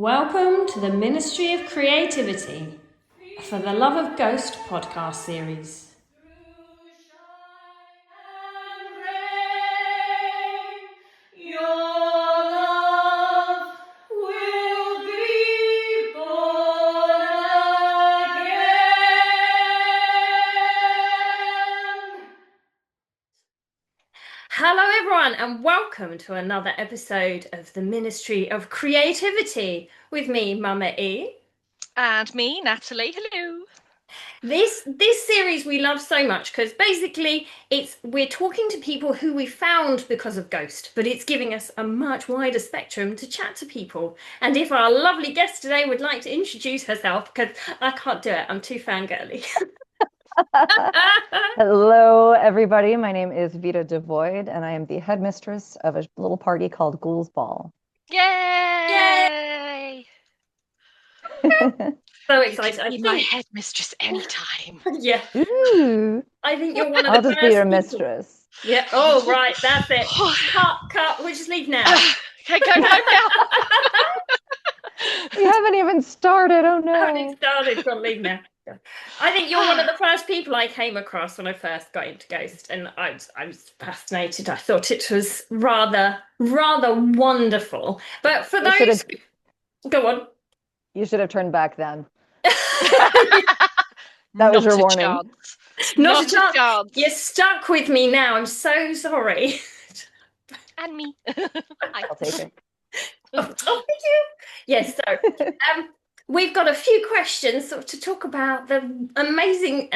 Welcome to the Ministry of Creativity for the Love of Ghost podcast series. Hello everyone and welcome to another episode of the Ministry of Creativity with me, Mama E. And me, Natalie. Hello. This series we love so much because basically we're talking to people who we found because of Ghost, but it's giving us a much wider spectrum to chat to people. And if our lovely guest today would like to introduce herself, because I can't do it, I'm too fangirly. Hello, everybody. My name is Vita DeVoid, and I am the headmistress of a little party called Ghoul's Ball. Yay! So excited. You can be my headmistress anytime. Yeah. Ooh. I think you're one of I'll the just be your people. mistress. Yeah. Oh, right. That's it. Cut. We'll just leave now. Okay, go now. We haven't even started. Oh no. Haven't started. Got to leave now. I think you're one of the first people I came across when I first got into Ghost, and I was fascinated. I thought it was rather wonderful. But for those, go on. You should have turned back then. That was your warning. Chance. Not a chance. You're stuck with me now. I'm so sorry. And me. I'll take it. Oh, thank you. Yes. So, we've got a few questions sort of to talk about the amazing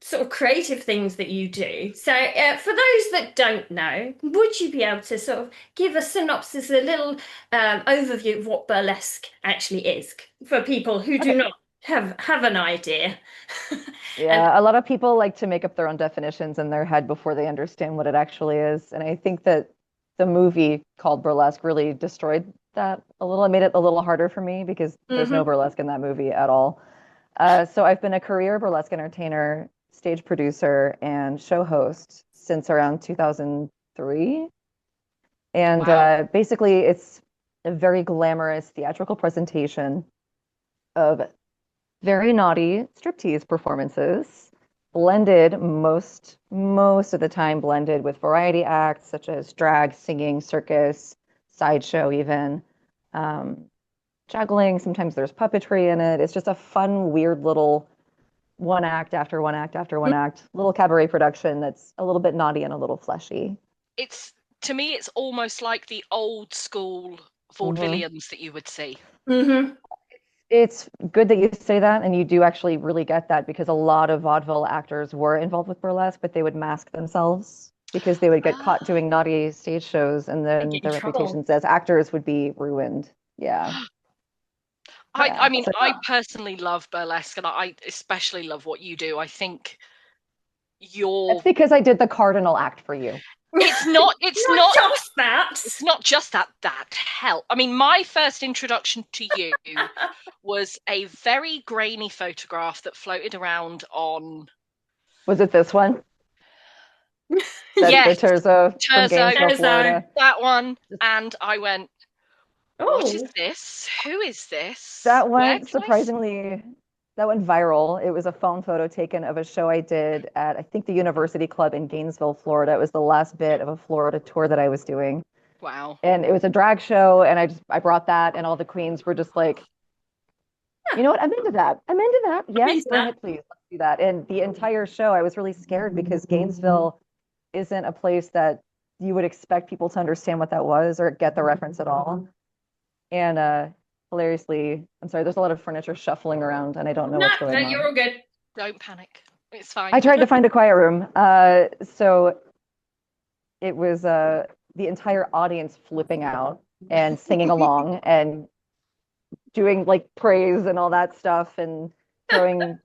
sort of creative things that you do. So for those that don't know, would you be able to sort of give a synopsis, a little overview of what burlesque actually is for people who do not have an idea? Yeah, a lot of people like to make up their own definitions in their head before they understand what it actually is. And I think that the movie called Burlesque really destroyed that a little. It made it a little harder for me because there's no burlesque in that movie at all. So I've been a career burlesque entertainer, stage producer, and show host since around 2003. And Wow. Basically, it's a very glamorous theatrical presentation of very naughty striptease performances, blended most of the time blended with variety acts such as drag, singing, circus, sideshow even, juggling. Sometimes there's puppetry in it. It's just a fun, weird little one act after one act after one act, little cabaret production that's a little bit naughty and a little fleshy. To me, it's almost like the old school vaudevillians that you would see. Mm-hmm. It's good that you say that, and you do actually really get that because a lot of vaudeville actors were involved with burlesque, but they would mask themselves because they would get caught doing naughty stage shows, and then their reputations as actors would be ruined. Yeah. I mean, I personally love burlesque, and I especially love what you do. I think That's because I did the cardinal act for you. It's not just that. It's not just that. That help. I mean, my first introduction to you was a very grainy photograph that floated around on. Was it this one? Yes, the Terzo from Gainesville, Florida. That one, and I went, Oh. what is this? Who is this? That went surprisingly. That went viral. It was a phone photo taken of a show I did at, I think, the University Club in Gainesville, Florida. It was the last bit of a Florida tour that I was doing. Wow. And it was a drag show, and I brought that, and all the queens were just like, you know what? I'm into that. Yeah, bring it, please. Let's do that. And the entire show, I was really scared because Gainesville isn't a place that you would expect people to understand what that was or get the reference at all. And hilariously, I'm sorry, there's a lot of furniture shuffling around and I don't know what's going on. No, you're all good. Don't panic. It's fine. I tried to find a quiet room. So it was the entire audience flipping out and singing along and doing like praise and all that stuff and throwing,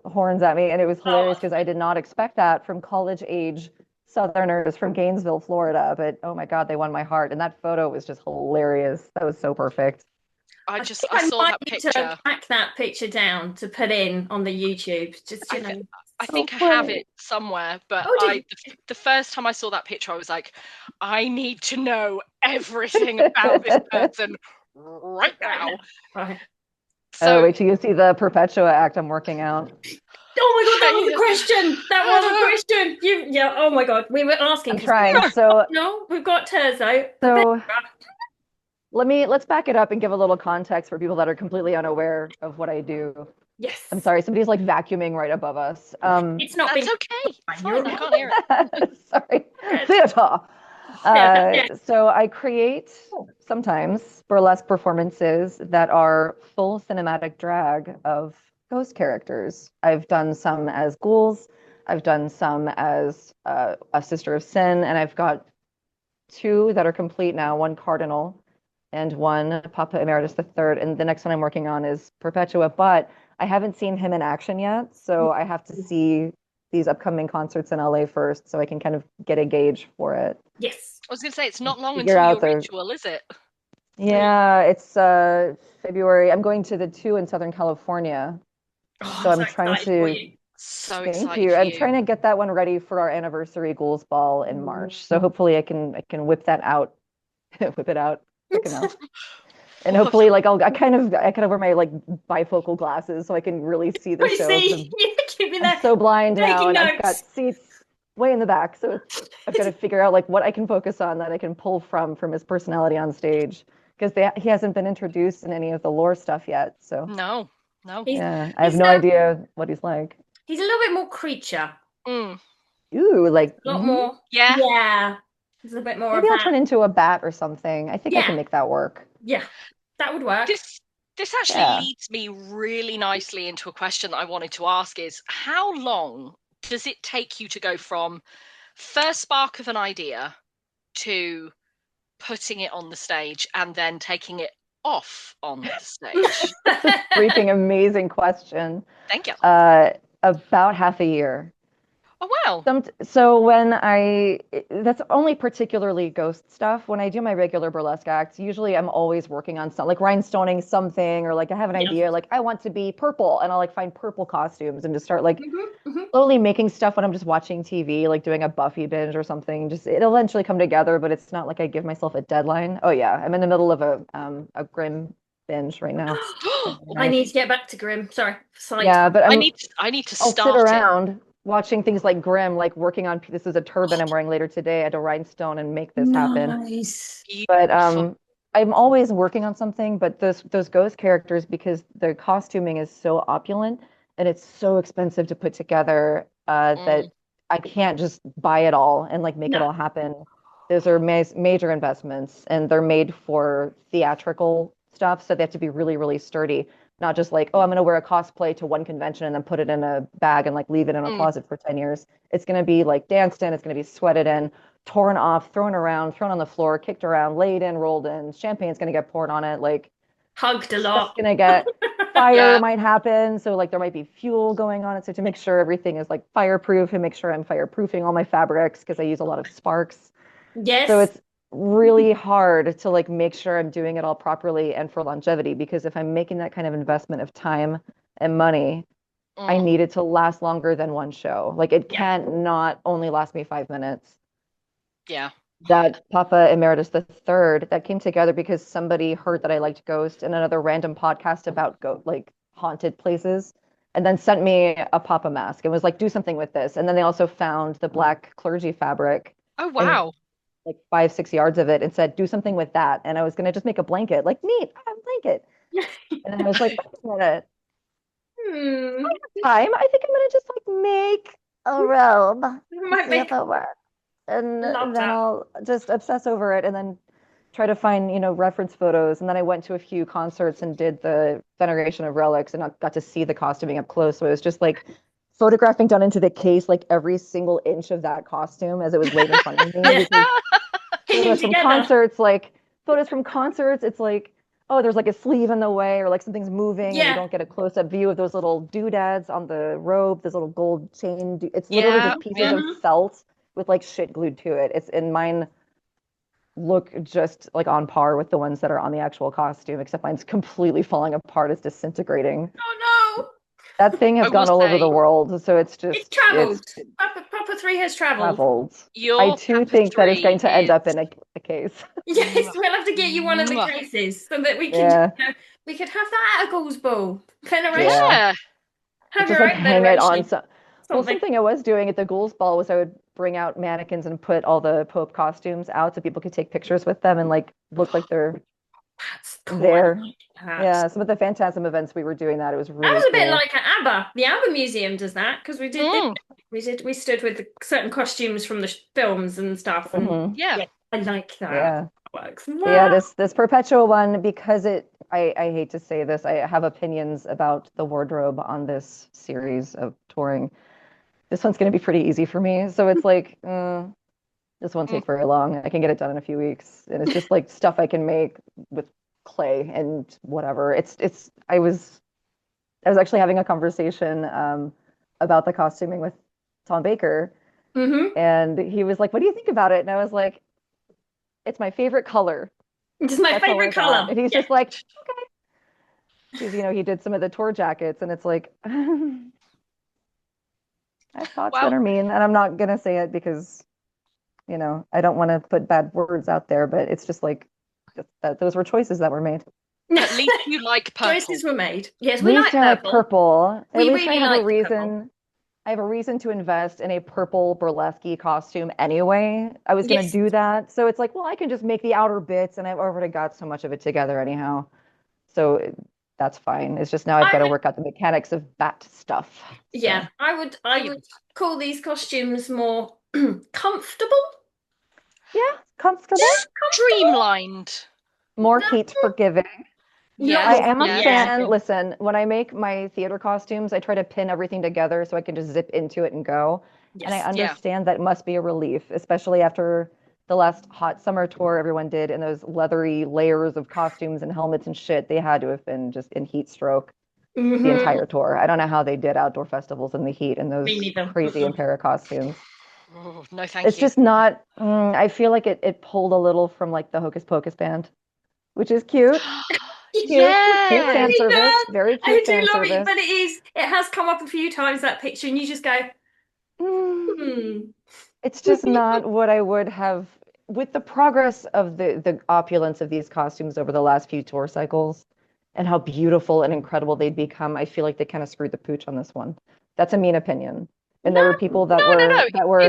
horns at me. And it was hilarious because I did not expect that from college age Southerners from Gainesville, Florida, but oh my God, they won my heart. And that photo was just hilarious. That was so perfect. I saw that picture. To track that picture down to put in on the YouTube. I think I have it somewhere, but the first time I saw that picture, I was like, I need to know everything about this person right now. Right. So, wait till you see the Perpetua act I'm working out. Oh my God, that was a question. That was a question. Yeah. Oh my God, we were asking. I'm trying. No, we've got Terzo. So let's back it up and give a little context for people that are completely unaware of what I do. Yes. I'm sorry, somebody's like vacuuming right above us. It's not that's been okay. It's fine. I can't hear it. Sorry. Good. Theater. Yeah. So I create sometimes burlesque performances that are full cinematic drag of ghost characters. I've done some as ghouls. I've done some as a sister of sin, and I've got two that are complete now, one cardinal and one Papa Emeritus the Third. And the next one I'm working on is Perpetua, but I haven't seen him in action yet. So I have to see these upcoming concerts in LA first so I can kind of get a gauge for it. Yes. I was going to say, it's not long Figure until out your the- ritual, is it? Yeah, it's February. I'm going to the two in Southern California. Oh, So I'm so trying excited for to you. So thank excited you. for I'm you. trying to get that one ready for our anniversary Ghouls Ball in March. So hopefully I can whip that out. Whip it out. Freaking out. And hopefully like I kind of wear my like bifocal glasses so I can really see the show. I'm so blind now, and I've got seats way in the back, so I've got to figure out like what I can focus on that I can pull from his personality on stage, because he hasn't been introduced in any of the lore stuff yet. So No. Yeah, I have no idea what he's like. He's a little bit more creature. Mm. Ooh, like A lot more. Yeah. Yeah. He's a bit more. Maybe I'll turn into a bat or something. I think I can make that work. Yeah, that would work. This actually leads me really nicely into a question that I wanted to ask is, how long does it take you to go from first spark of an idea to putting it on the stage and then taking it off on the stage? Freaking amazing question. Thank you. About half a year. Oh, wow. So that's only particularly ghost stuff. When I do my regular burlesque acts, usually I'm always working on something, like rhinestoning something, or like I have an idea, like I want to be purple, and I'll like find purple costumes and just start like slowly making stuff when I'm just watching TV, like doing a Buffy binge or something. Just it'll eventually come together, but it's not like I give myself a deadline. Oh yeah, I'm in the middle of a Grimm binge right now. I need to get back to Grimm. Sorry. Yeah, but I need to I'll start sit around watching things like Grimm, like working on this is a turban I'm wearing later today. I had to rhinestone and make this happen. Nice. But I'm always working on something. But those ghost characters, because the costuming is so opulent and it's so expensive to put together, that I can't just buy it all and like make it all happen. Those are major investments, and they're made for theatrical stuff, so they have to be really, really sturdy. Not just like, oh, I'm going to wear a cosplay to one convention and then put it in a bag and like leave it in a closet for 10 years. It's going to be like danced in, it's going to be sweated in, torn off, thrown around, thrown on the floor, kicked around, laid in, rolled in. Champagne's going to get poured on it, like hugged a lot. Going to get fire might happen. So like there might be fuel going on it. So to make sure everything is like fireproof, and make sure I'm fireproofing all my fabrics, because I use a lot of sparks. Yes. So it's really hard to like make sure I'm doing it all properly and for longevity, because if I'm making that kind of investment of time and money, I need it to last longer than one show. Like it can't not only last me 5 minutes. Yeah. That Papa Emeritus the Third, that came together because somebody heard that I liked Ghost in another random podcast about like haunted places, and then sent me a Papa mask and was like, do something with this. And then they also found the black clergy fabric. Oh, wow. Like 5-6 yards of it, and said, do something with that. And I was going to just make a blanket, like, neat, I have a blanket. And then I was like, wait a minute. I have time. I think I'm going to just like make a robe. See if it works. And then I'll just obsess over it, and then try to find, reference photos. And then I went to a few concerts and did the veneration of relics, and I got to see the costuming up close. So it was just like photographing down into the case, like every single inch of that costume as it was laid in front of me. Photos from concerts, it's like, oh, there's like a sleeve in the way, or like something's moving, and you don't get a close-up view of those little doodads on the robe, this little gold chain. It's literally just pieces of felt with like shit glued to it. And mine look just like on par with the ones that are on the actual costume, except mine's completely falling apart. It's disintegrating. Oh no! That thing has gone all over the world, so it's just it travels. Proper tapestry has traveled. traveled. Your I too think that it's going to end up in a case. Yes, we'll have to get you one of the cases so that we can, Yeah. we could have that at a Ghoul's Ball. Federation. Yeah. Have Just your like own hang it on federation. Well, something I was doing at the Ghouls Ball was I would bring out mannequins and put all the Pope costumes out so people could take pictures with them and like look like they're That's cool. there. That. Yeah, some of the Phantasm events we were doing that. It was really That was a bit cool. like at ABBA. The ABBA Museum does that because we did. We stood with the certain costumes from the films and stuff. And Yeah. I like that. Yeah. That works. Wow. Yeah, this perpetual one, because I hate to say this, I have opinions about the wardrobe on this series of touring. This one's going to be pretty easy for me. So it's like, this won't take very long. I can get it done in a few weeks. And it's just like stuff I can make with clay and whatever. I was actually having a conversation about the costuming with Tom Baker. And he was like, what do you think about it? And I was like, it's my favorite color. It's my favorite color. And he's just like, okay. Because, he did some of the tour jackets and it's like, I have thoughts that are mean, and I'm not going to say it because, I don't want to put bad words out there, but it's just like, those were choices that were made. At least you like purple. Choices were made. Yes, we like purple. At least really I have like a reason. I have a reason to invest in a purple burlesque costume anyway. I was going to do that. So it's like, well, I can just make the outer bits, and I've already got so much of it together anyhow. So that's fine. It's just now I've got to work out the mechanics of that stuff. Yeah, so. I would call these costumes more comfortable. Yeah, comfortable. Streamlined. More heat forgiving. Yeah, I am a fan. Listen, when I make my theater costumes, I try to pin everything together so I can just zip into it and go. And I understand that must be a relief, especially after the last hot summer tour everyone did and those leathery layers of costumes and helmets and shit. They had to have been just in heat stroke the entire tour. I don't know how they did outdoor festivals in the heat in those crazy Impera costumes. Oh, no, thank you. It's just not, I feel like it pulled a little from like the Hocus Pocus band, which is cute. Cute fan service. Very cute fan service. It, but it has come up a few times, that picture, and you just go, It's just not what I would have with the progress of the opulence of these costumes over the last few tour cycles and how beautiful and incredible they'd become. I feel like they kind of screwed the pooch on this one. That's a mean opinion. And there were people that were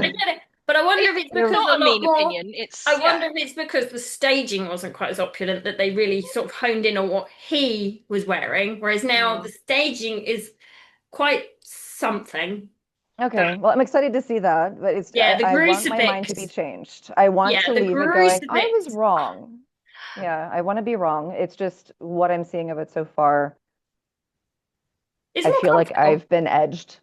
But I wonder if it's because not a mean opinion. I wonder if it's because the staging wasn't quite as opulent that they really sort of honed in on what he was wearing, whereas now the staging is quite something. Okay, well, I'm excited to see that, but it's I want my mind to be changed. I want to leave it going, I was wrong. Yeah, I want to be wrong. It's just what I'm seeing of it so far. I feel like I've been edged.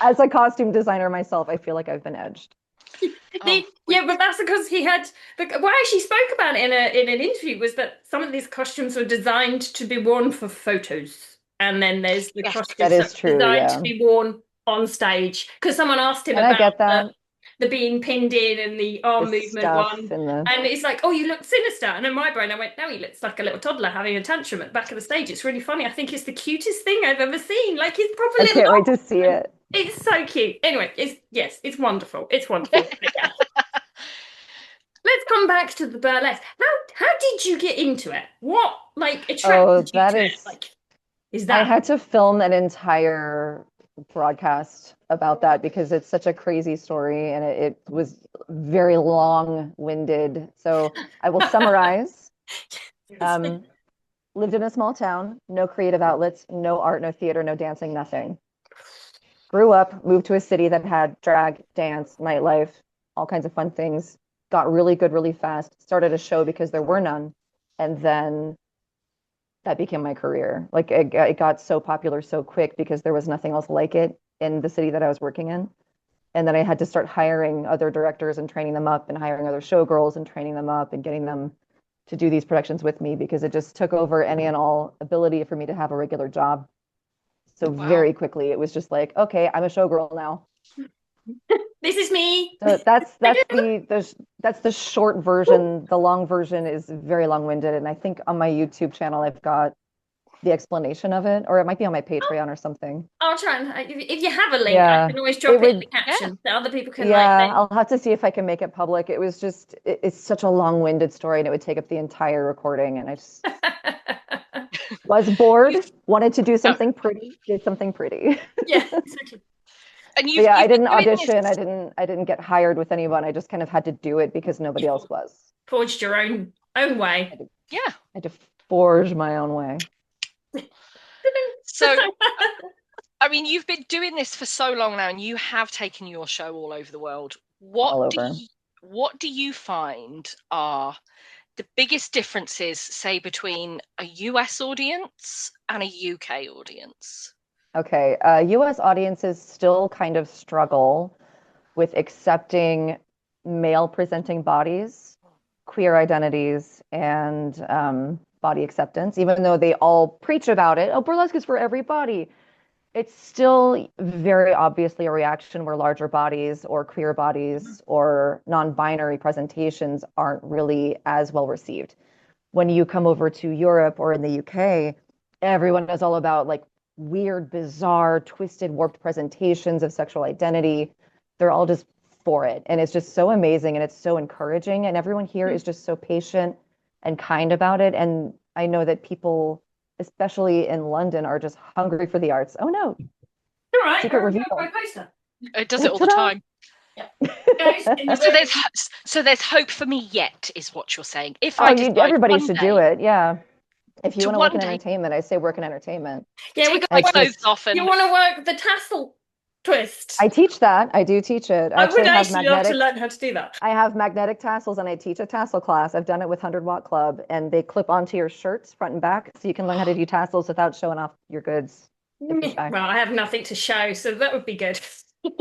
As a costume designer myself, I feel like I've been edged. But that's because he had. Why she spoke about it in an interview was that some of these costumes were designed to be worn for photos, and then there's the costumes that is designed to be worn on stage. Because someone asked him about the being pinned in and the arm movement one, and it's like, oh, you look sinister. And in my brain, I went, no, he looks like a little toddler having a tantrum at the back of the stage. It's really funny. I think it's the cutest thing I've ever seen. Like he's probably. I can't wait to see it. It's so cute. Anyway, it's wonderful. It's wonderful. Let's come back to the burlesque. How did you get into it? What attracted you to it? Is that I had to film an entire broadcast about that because it's such a crazy story and it was very long-winded. So I will summarize. Lived in a small town, no creative outlets, no art, no theater, no dancing, nothing. Grew up, moved to a city that had drag, dance, nightlife, all kinds of fun things. Got really good really fast. Started a show because there were none. And then that became my career. Like it got so popular so quick because there was nothing else like it in the city that I was working in. And then I had to start hiring other directors and training them up and hiring other showgirls and training them up and getting them to do these productions with me because it just took over any and all ability for me to have a regular job. So very quickly, it was just like, okay, I'm a showgirl now. This is me. So that's the short version. The long version is very long-winded, and I think on my YouTube channel I've got the explanation of it, or it might be on my Patreon or something. I'll try and if you have a link, Yeah, I can always drop it it in would. the caption so other people can Yeah, then. I'll have to see if I can make it public. It was just, it's such a long-winded story, and it would take up the entire recording, and I just was bored, wanted to do something pretty, did something pretty. Yeah, exactly. And But yeah, I you've been didn't doing audition. this. I didn't get hired with anyone. I just kind of had to do it because nobody else was. Forged your own way. Yeah. I had to forge my own way. So, I mean, you've been doing this for so long now, and you have taken your show all over the world. All over. What do you find are the biggest differences, say, between a US audience and a UK audience? Okay, US audiences still kind of struggle with accepting male presenting bodies, queer identities, and body acceptance, even though they all preach about it. Oh, burlesque is for everybody. It's still very obviously a reaction where larger bodies or queer bodies or non-binary presentations aren't really as well received. When you come over to Europe or in the UK, everyone is all about like weird, bizarre, twisted, warped presentations of sexual identity. They're all just for it. And it's just so amazing and it's so encouraging. And everyone here is just so patient and kind about it. And I know that people, especially in London, are just hungry for the arts. Oh no. All right, Secret reveal. my poster. It does it all the time. Yeah. So there's hope for me yet, is what you're saying. If I decide everybody should do it. Yeah. If you to want to work in one day- entertainment, I say work in entertainment. Yeah, we take got my clothes off and You want to work the tassel twist? I teach that. I do teach it. I would have actually love to learn how to do that. I have magnetic tassels and I teach a tassel class. I've done it with 100 Watt Club and they clip onto your shirts front and back so you can learn how to do tassels without showing off your goods. Well, I have nothing to show, so that would be good.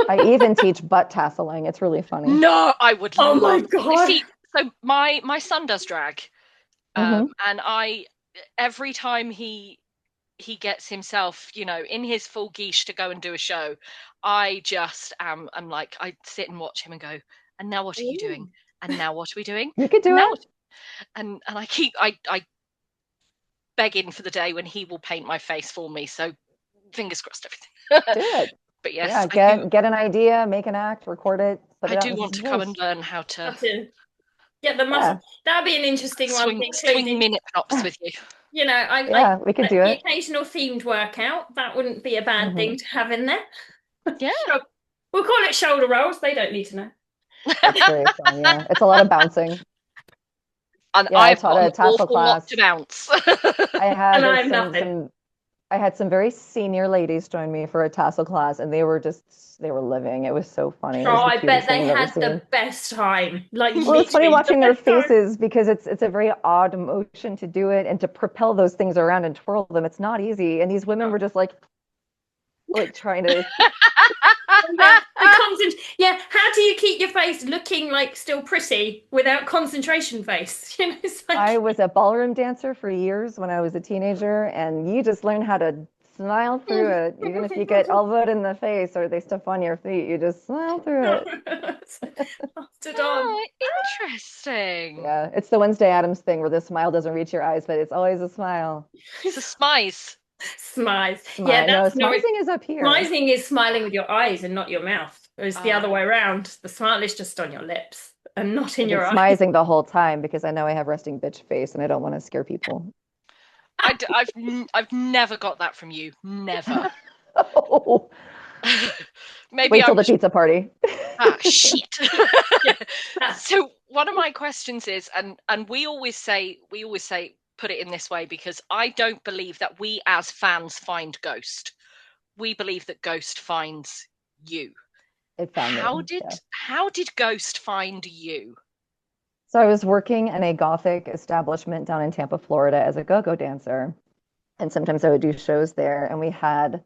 I even teach butt tasseling. It's really funny. No, I would Oh love my to. God. See, so my son does drag. And every time he gets himself, in his full geesh to go and do a show, I just I'm like, I sit and watch him and go, and now what are you doing? And now what are we doing? You could do it. And I begging for the day when he will paint my face for me. So fingers crossed, everything. Do it. But yes, get an idea, make an act, record it. I do want to come and learn how to get the muscle. That'd be an interesting one. Swing minute props with you. We could do it. The occasional themed workout. That wouldn't be a bad thing to have in there. Yeah. We'll call it shoulder rolls. They don't need to know. That's very fun, yeah. It's a lot of bouncing. And I've taught a tassel class to bounce. I had some very senior ladies join me for a tassel class, and they were living. It was so funny. Oh, I bet they had the best time. Well, it's funny watching their faces because it's a very odd motion to do it and to propel those things around and twirl them. It's not easy. And these women were just like trying to. How do you keep your face looking like still pretty without concentration face? I was a ballroom dancer for years when I was a teenager, and you just learn how to smile through it. Even if you get elbowed in the face or they step on your feet, you just smile through it. Interesting. Yeah, it's the Wednesday Addams thing where the smile doesn't reach your eyes, but it's always a smile. It's a smize. Smize. Yeah, smizing is up here. Smizing is smiling with your eyes and not your mouth. It's the other way around. The smile is just on your lips and not in your eyes. Smizing the whole time because I know I have resting bitch face and I don't want to scare people. I've never got that from you. Never. Oh. Maybe wait till the pizza party. Shit. So one of my questions is, and we always say put it in this way because I don't believe that we as fans find Ghost. We believe that Ghost finds you. It found How did Ghost find you? So I was working in a Gothic establishment down in Tampa, Florida as a go-go dancer. And sometimes I would do shows there. And we had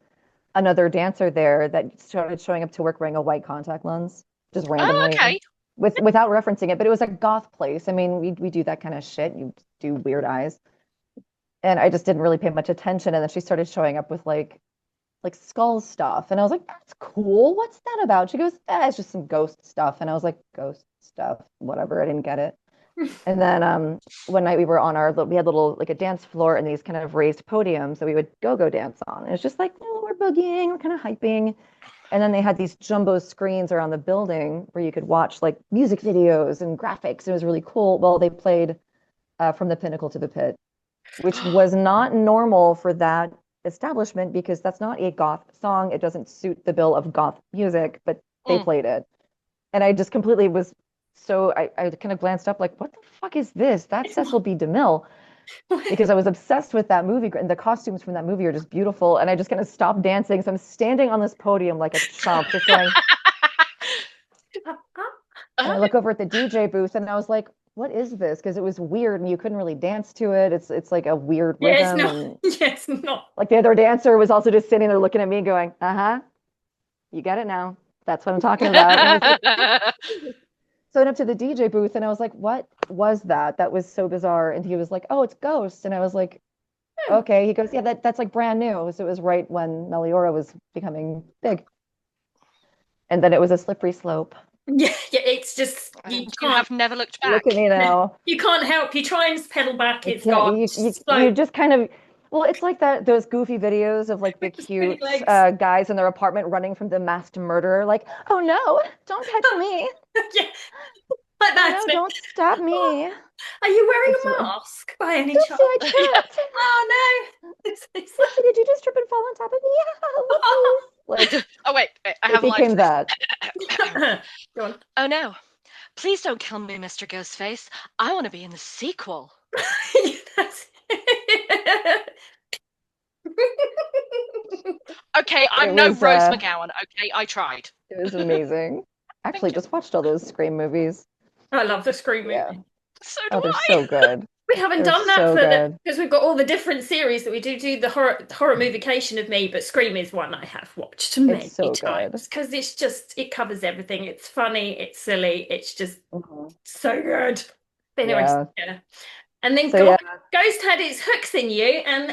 another dancer there that started showing up to work wearing a white contact lens, just randomly. Oh, okay. Without referencing it, but it was a goth place. I mean, we do that kind of shit. You do weird eyes. And I just didn't really pay much attention. And then she started showing up with like skull stuff. And I was like, that's cool. What's that about? She goes, it's just some ghost stuff. And I was like, ghost stuff, whatever. I didn't get it. And then one night we were on we had little like a dance floor and these kind of raised podiums that we would go dance on. And it's just like, we're boogieing, we're kind of hyping. And then they had these jumbo screens around the building where you could watch like music videos and graphics. It was really cool. Well, they played From the Pinnacle to the Pit, which was not normal for that establishment because that's not a goth song. It doesn't suit the bill of goth music, but they played it. And I just completely was I kind of glanced up like, what the fuck is this? That's Cecil B. DeMille. Because I was obsessed with that movie, and the costumes from that movie are just beautiful. And I just kind of stopped dancing. So I'm standing on this podium like a chump, just going. And I look over at the DJ booth, and I was like, "What is this?" Because it was weird, and you couldn't really dance to it. It's like a weird rhythm. It's not. Like the other dancer was also just sitting there looking at me, going, "Uh-huh, you get it now. That's what I'm talking about." So I went up to the DJ booth and I was like, what was that? That was so bizarre. And he was like, oh, it's Ghost. And I was like, okay. He goes, yeah, that's like brand new. So it was right when Meliora was becoming big. And then it was a slippery slope. Yeah, it's just you have never looked back. Look at me now. You can't help. You try and pedal back, it's gone. You just kind of, well, it's like those goofy videos of like the cute guys in their apartment running from the masked murderer, like, oh no, don't touch me. Yeah. Like that. Oh, no, don't stop me. Are you wearing a mask by any chance? I Oh no. Did you just trip and fall on top of me? Yeah. Like, oh wait, I have became that. Go on. Oh no. Please don't kill me, Mr. Ghostface. I want to be in the sequel. Okay, I'm no Rose McGowan. Okay, I tried. It was amazing. Actually, just watched all those Scream movies. I love the Scream movies. Yeah. So do they're so good. We haven't done that because we've got all the different series that we do the horror moviecation of me, but Scream is one I have watched many times because it covers everything. It's funny, it's silly, it's just so good. But anyway, yeah. And then Ghost had its hooks in you, and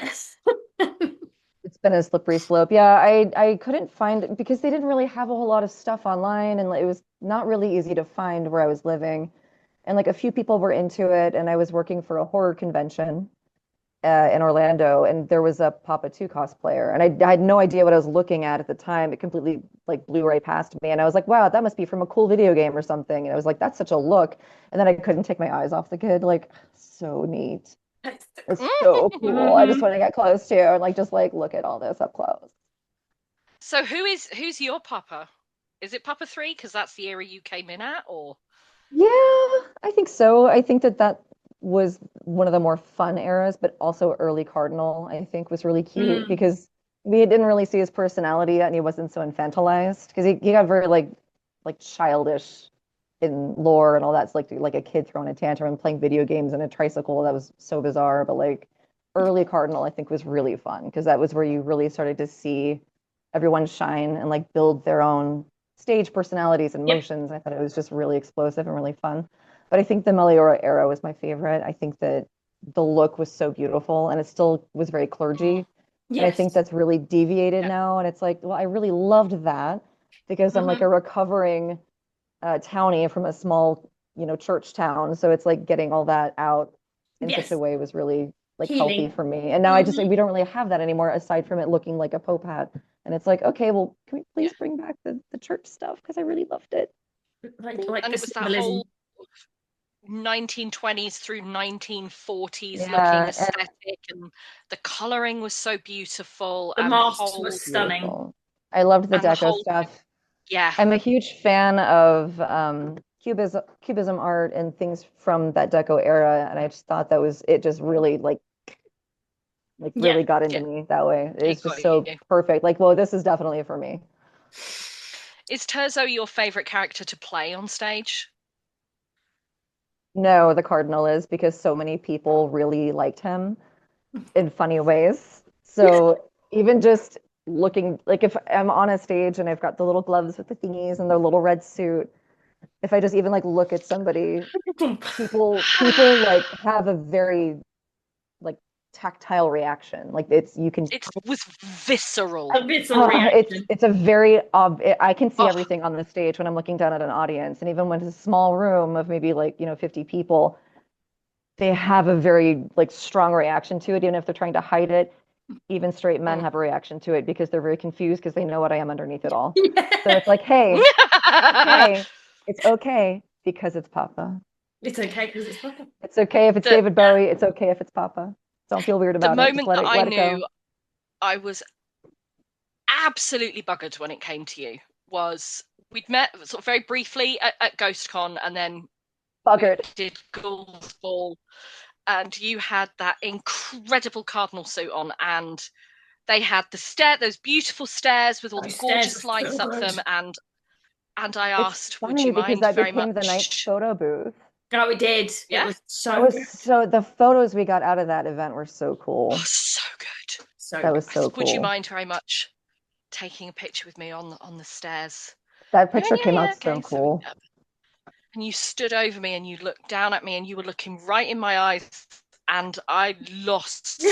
it's been a slippery slope. Yeah, I couldn't find because they didn't really have a whole lot of stuff online, and it was not really easy to find where I was living. And like a few people were into it, and I was working for a horror convention in Orlando, and there was a Papa 2 cosplayer, and I had no idea what I was looking at the time. It completely like blew right past me, and I was like, wow, that must be from a cool video game or something. And I was like, that's such a look. And then I couldn't take my eyes off the kid. Like, so neat. It's so cool. I just want to get close to and like just like look at all this up close. So who's your Papa? Is it Papa 3 because that's the era you came in at, or? Yeah, I think so. I think that was one of the more fun eras, but also early Cardinal, I think, was really cute because we didn't really see his personality yet, and he wasn't so infantilized because he got very like childish in lore and all that's like a kid throwing a tantrum and playing video games in a tricycle. That was so bizarre. But like early Cardinal, I think, was really fun because that was where you really started to see everyone shine and like build their own stage personalities and motions. I thought it was just really explosive and really fun. But I think the Meliora era was my favorite. I think that the look was so beautiful and it still was very clergy. Yes. And I think that's really deviated now. And it's like, well, I really loved that because I'm like a recovering townie from a small, church town. So it's like getting all that out in such a way was really like healthy for me. And now I just, we don't really have that anymore aside from it looking like a Pope hat. And it's like, okay, well, can we please bring back the church stuff? Because I really loved it. And it was that whole 1920s through 1940s looking aesthetic, and the coloring was so beautiful. The masks were stunning. Beautiful. I loved the deco stuff. Yeah. I'm a huge fan of cubism art and things from that deco era. And I just thought it just really really got into me that way. It's just so perfect. Like, well, this is definitely for me. Is Terzo your favorite character to play on stage? No, the Cardinal is because so many people really liked him in funny ways. So even just looking, like if I'm on a stage and I've got the little gloves with the thingies and their little red suit, if I just even like look at somebody, people like have a very like tactile reaction. Like it was visceral. A visceral reaction. It's a very I can see everything on the stage when I'm looking down at an audience, and even when it's a small room of maybe like 50 people, they have a very like strong reaction to it, even if they're trying to hide it. Even straight men have a reaction to it because they're very confused because they know what I am underneath it all. So it's like, hey, it's okay because it's Papa. It's okay because it's Papa. It's okay if it's David Bowie. It's okay if it's Papa. Don't feel weird about it. Just moment that I let it knew go. I was absolutely buggered when it came to you was we'd met sort of very briefly at GhostCon, and then Buggered. we did Ghoul's Ball, and you had that incredible cardinal suit on, and they had those beautiful stairs with all the gorgeous lights up them, and I asked, would you mind that very became the night's much? photo booth. Oh, we did. Yeah? It was so good. So the photos we got out of that event were so cool. Oh, so good. That was so cool. Would you mind very much taking a picture with me on the stairs? That picture came out so cool. And you stood over me and you looked down at me and you were looking right in my eyes, and I lost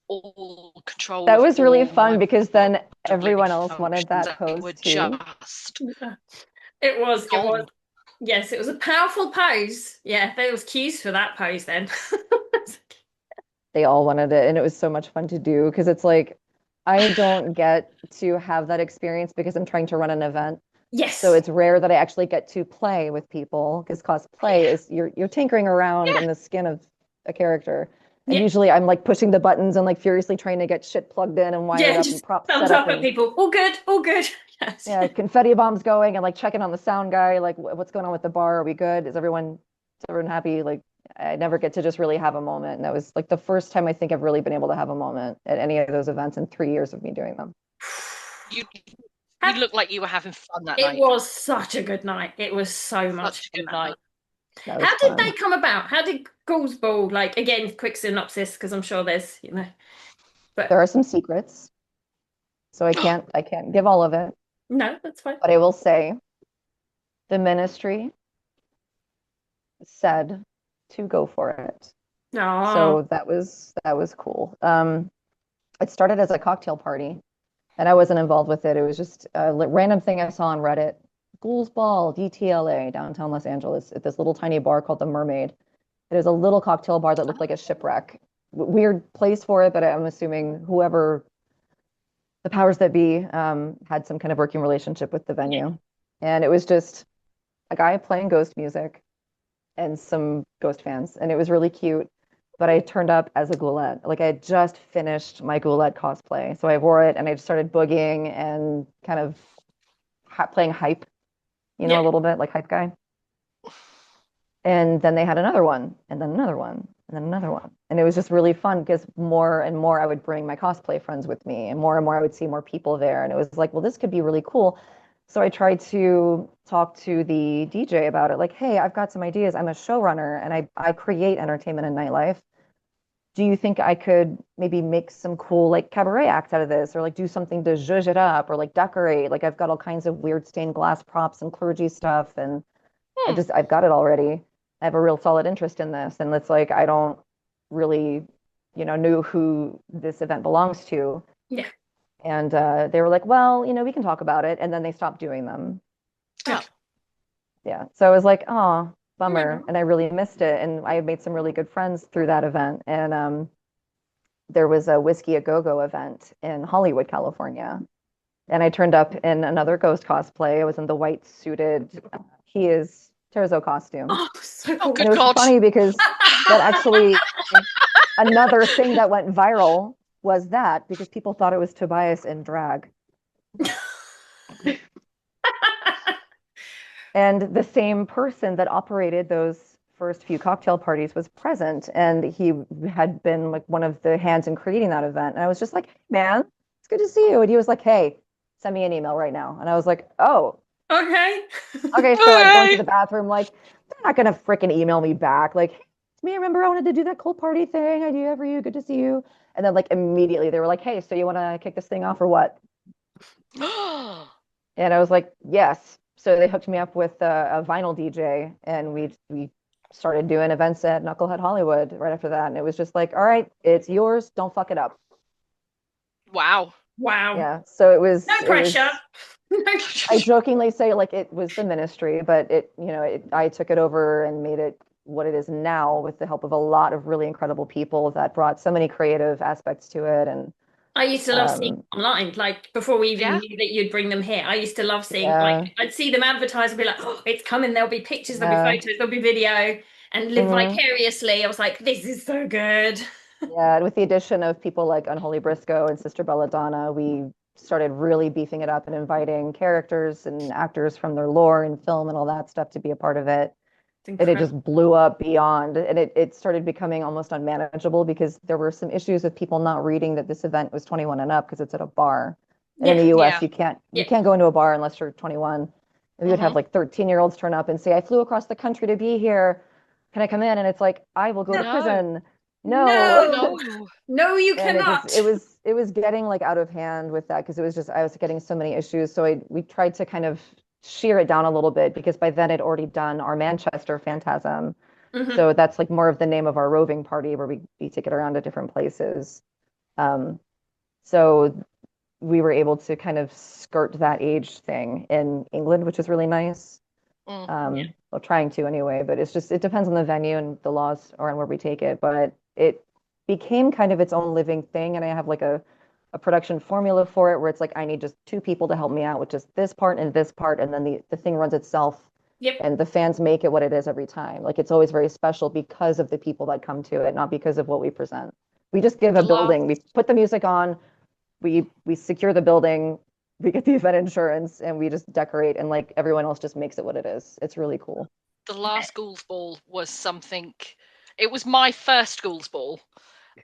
all control. That was really fun because then everyone else wanted that pose too. It was. Yes, it was a powerful pose. Yeah, there was cues for that pose then. They all wanted it, and it was so much fun to do because it's like I don't get to have that experience because I'm trying to run an event. Yes. So it's rare that I actually get to play with people because cosplay is you're tinkering around in the skin of a character. And usually I'm like pushing the buttons and like furiously trying to get shit plugged in and wired up and props set up. At people. All good. Yes. Yeah, confetti bombs going and like checking on the sound guy, like what's going on with the bar? Are we good? Is everyone happy? Like I never get to just really have a moment. And that was like the first time I think I've really been able to have a moment at any of those events in 3 years of me doing them. You looked like you were having fun that night. It was such a good night. It was so much a good night. How did they come about? How did Ghoul's Ball, like, again, quick synopsis, because I'm sure there's, but there are some secrets. So I can't give all of it. No, that's fine. But I will say the ministry said to go for it. Aww. So that was cool. It started as a cocktail party, and I wasn't involved with it. It was just a random thing I saw on Reddit. Ghoul's Ball, DTLA, downtown Los Angeles, at this little tiny bar called the Mermaid. It is a little cocktail bar that looked like a shipwreck. Weird place for it, but I'm assuming whoever the powers that be had some kind of working relationship with the venue. And it was just a guy playing ghost music and some ghost fans. And it was really cute. But I turned up as a Ghoulette. Like I had just finished my Ghoulette cosplay. So I wore it and I just started boogieing and kind of playing hype, a little bit like hype guy. And then they had another one, and then another one, and then another one. And it was just really fun because more and more I would bring my cosplay friends with me, and more I would see more people there. And it was like, well, this could be really cool. So I tried to talk to the DJ about it, like, hey, I've got some ideas. I'm a showrunner, and I create entertainment and nightlife. Do you think I could maybe make some cool like cabaret acts out of this, or like do something to zhuzh it up, or like decorate? Like I've got all kinds of weird stained glass props and clergy stuff, and I've got it already. I have a real solid interest in this. And it's like, I don't really, know who this event belongs to. Yeah. And they were like, well, we can talk about it. And then they stopped doing them. Oh. Yeah. So I was like, oh, bummer. And I really missed it. And I had made some really good friends through that event. And there was a Whiskey A Go-Go event in Hollywood, California. And I turned up in another ghost cosplay. I was in the white suited, he is Terzo costume. Oh, so cool. And it was funny because that actually another thing that went viral was that because people thought it was Tobias in drag. And the same person that operated those first few cocktail parties was present, and he had been like one of the hands in creating that event. And I was just like, hey, man, it's good to see you. And he was like, hey, send me an email right now. And I was like, oh. Okay. So I go to the bathroom, like, they're not gonna freaking email me back. Like, it's me, remember I wanted to do that cold party thing. I do ever you, good to see you. And then like immediately they were like, hey, so you wanna kick this thing off or what? And I was like, yes. So they hooked me up with a vinyl DJ, and we started doing events at Knucklehead Hollywood right after that. And it was just like, all right, it's yours, don't fuck it up. Wow. Yeah. So it was no pressure. I jokingly say like it was the ministry, but I took it over and made it what it is now with the help of a lot of really incredible people that brought so many creative aspects to it. And I used to love seeing online, like before we even knew that you'd bring them here. I used to love seeing, like, yeah, I'd see them advertised and be like, oh, it's coming. There'll be pictures, there'll be yeah, photos, there'll be video, and live vicariously. I was like, this is so good. yeah. And with the addition of people like Unholy Briscoe and Sister Belladonna, we started really beefing it up and inviting characters and actors from their lore and film and all that stuff to be a part of it. It's And it incredible. just blew up beyond, and it started becoming almost unmanageable because there were some issues with people not reading that this event was 21 and up because it's at a bar. And in Yeah, the US, Yeah. you can't go into a bar unless you're 21. And we would have like 13-year-olds turn up and say, I flew across the country to be here. Can I come in? And it's like, I will go to No. prison. No. no, No. no, you And cannot. it was getting like out of hand with that because it was just I was getting so many issues. So we tried to kind of shear it down a little bit because by then I'd already done our Manchester Phantasm. Mhm. So that's like more of the name of our roving party where we take it around to different places. Um, so we were able to kind of skirt that age thing in England, which is really nice. Yeah. Well, trying to anyway, but it depends on the venue and the laws around where we take it. But it became kind of its own living thing, and I have like a production formula for it where it's like I need just two people to help me out with just this part and this part, and then the thing runs itself, Yep. and the fans make it what it is every time. Like it's always very special because of the people that come to it, not because of what we present. We just give a The last building, we put the music on, we secure the building, we get the event insurance, and we just decorate, and like everyone else just makes it what it is. It's really cool. the last Ghouls Ball was something. It was my first Ghouls Ball,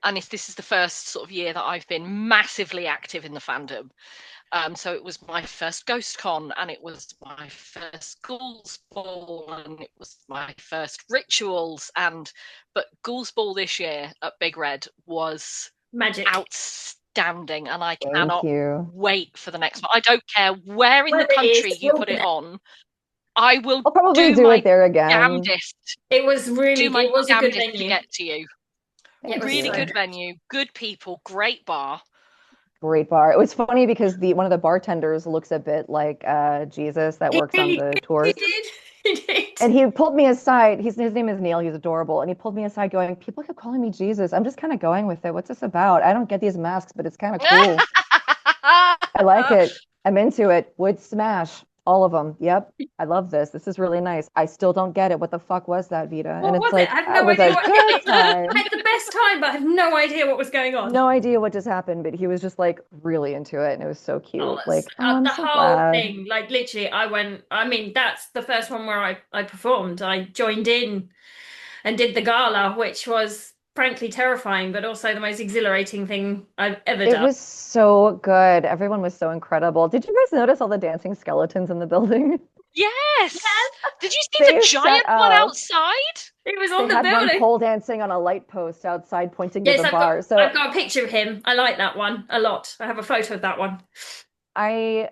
and this is the first sort of year that I've been massively active in the fandom. So it was my first Ghost Con, and it was my first Ghouls Ball, and it was my first rituals. But Ghouls Ball this year at Big Red was Magic. outstanding, and I Thank cannot you. wait for the next one. I don't care where in Where the it country is, you we'll put get it it. on. I will I'll probably do do it my there again. damnedest. It was really, Do my it was a good damnedest to venue. get to you. Yeah, it Thank was Really so you. good good. venue, good people, great bar. Great bar. It was funny because the one of the bartenders looks a bit like Jesus that He works on really the did. He tours. did. He did. And he pulled me aside. His name is Neil. He's adorable. And he pulled me aside going, people keep calling me Jesus. I'm just kind of going with it. What's this about? I don't get these masks, but it's kind of cool. I like it. I'm into it. Would smash. All of them. Yep. I love this. This is really nice. I still don't get it. What the fuck was that, Vita? And What it's was it? like, I have that no was idea a what good hit me. I time. had the best time, but I have no idea what was going on. No idea what just happened, but he was just like really into it. And it was so Oh, cute. that's Like, oh, I'm the so whole glad. thing. Like literally, I went. I mean, that's the first one where I performed. I joined in and did the gala, which was frankly terrifying, but also the most exhilarating thing I've ever It done. was so good. Everyone was so incredible. Did you guys notice all the dancing skeletons in the building? Yes. Did you see the They set giant one up. outside? It was They on the had one building. pole dancing on a light post outside pointing to Yes, the bar. So I've got a picture of him. I like that one a lot. I have a photo of that one. I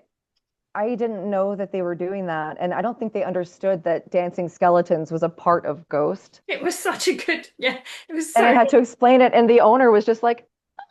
I didn't know that they were doing that. And I don't think they understood that dancing skeletons was a part of Ghost. It was such a good, yeah, it was And I so had to explain it. And the owner was just like,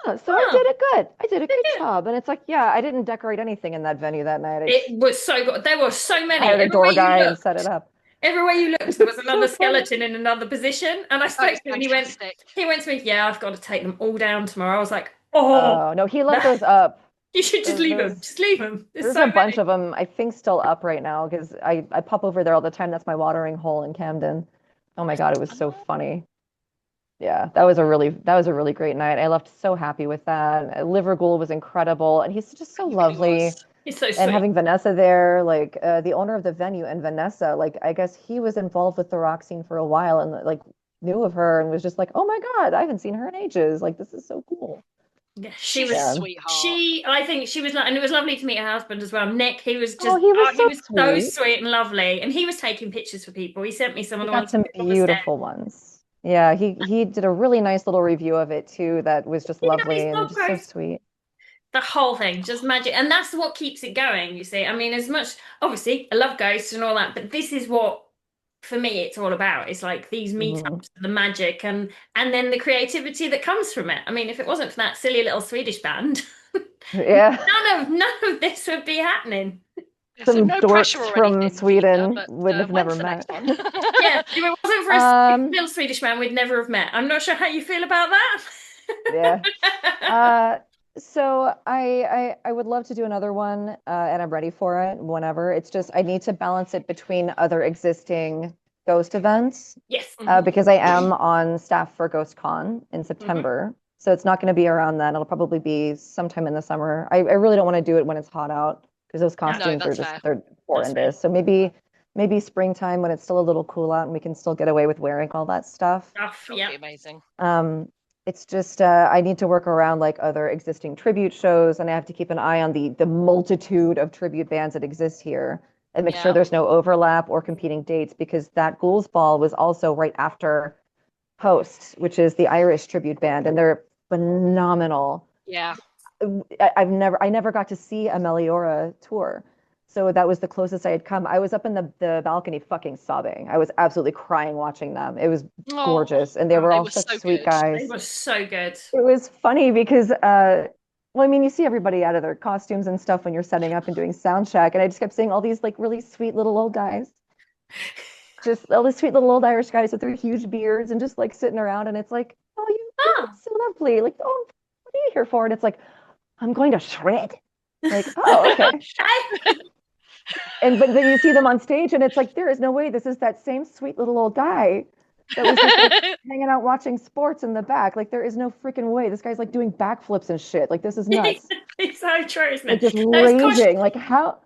oh, so I oh, did it good. I did a good yeah. job. And it's like, yeah, I didn't decorate anything in that venue that night. I just It was so good. There were so many. hired a door guy and set it up. Everywhere you It looked, there was was so another funny. skeleton in another position. And I Oh, spoke it's to him and fantastic. he went to me, yeah, I've got to take them all down tomorrow. I was like, oh, Oh, no, he no, left those up. you should just leave them. Those Just leave them. There's There's so a bunch many. of them, I think, still up right now because I pop over there all the time. That's my watering hole in Camden. Oh my God, it was so funny. Yeah, that was a really great night. I left so happy with that. Liverpool was incredible, and he's just so He really lovely. was. He's so And sweet. having Vanessa there, like the owner of the venue, and Vanessa, like I guess he was involved with the rock scene for a while, and like knew of her, and was just like, oh my God, I haven't seen her in ages. Like this is so cool. Yeah, She's a Yeah. sweetheart. I think she was like, and it was lovely to meet her husband as well. Nick, he was Oh, just, he oh, was he so was so sweet. sweet and lovely. And he was taking pictures for people. He sent me some of He the got ones some on the stairs. beautiful ones. Yeah, he did a really nice little review of it too that was just You know, his lovely and blog just so post, sweet. the whole thing, just magic. And that's what keeps it going, you see. I mean, as much, obviously, I love ghosts and all that, but this is what, for me, it's all about. It's like these Hmm. meetups, the magic, and then the creativity that comes from it. I mean, if it wasn't for that silly little Swedish band, Yeah. none of this would be happening. So some no dorks pressure or from anything, Sweden Vita, but would have never when's the met. next one? Yeah, if it wasn't for a real Swedish man, we'd never have met. I'm not sure how you feel about that. Yeah. So I would love to do another one, and I'm ready for it whenever. It's just I need to balance it between other existing Ghost events, Yes. because I am on staff for Ghost Con in September. So it's not going to be around then. It'll probably be sometime in the summer. I really don't want to do it when it's hot out because those costumes are just they're horrendous. So maybe springtime when it's still a little cool out and we can still get away with wearing all that stuff. That would be amazing. It's just I need to work around like other existing tribute shows, and I have to keep an eye on the multitude of tribute bands that exist here and make sure there's no overlap or competing dates, because that Ghouls Ball was also right after Host, which is the Irish tribute band, and they're phenomenal. Yeah. I never got to see a Meliora tour. So that was the closest I had come. I was up in the balcony fucking sobbing. I was absolutely crying watching them. It was gorgeous. And they were all such sweet guys. They were so good. It was funny because, well, I mean, you see everybody out of their costumes and stuff when you're setting up and doing sound check. And I just kept seeing all these like really sweet little old guys. Just all these sweet little old Irish guys with their huge beards and just like sitting around. And it's like, oh, you're so lovely. Like, oh, what are you here for? And it's like, I'm going to shred. Like, oh, okay. But then you see them on stage and it's like, there is no way this is that same sweet little old guy that was just like, hanging out watching sports in the back. Like, there is no freaking way. This guy's like doing backflips and shit. Like, this is nuts. It's so true, isn't it? Like, just raging. Like, how?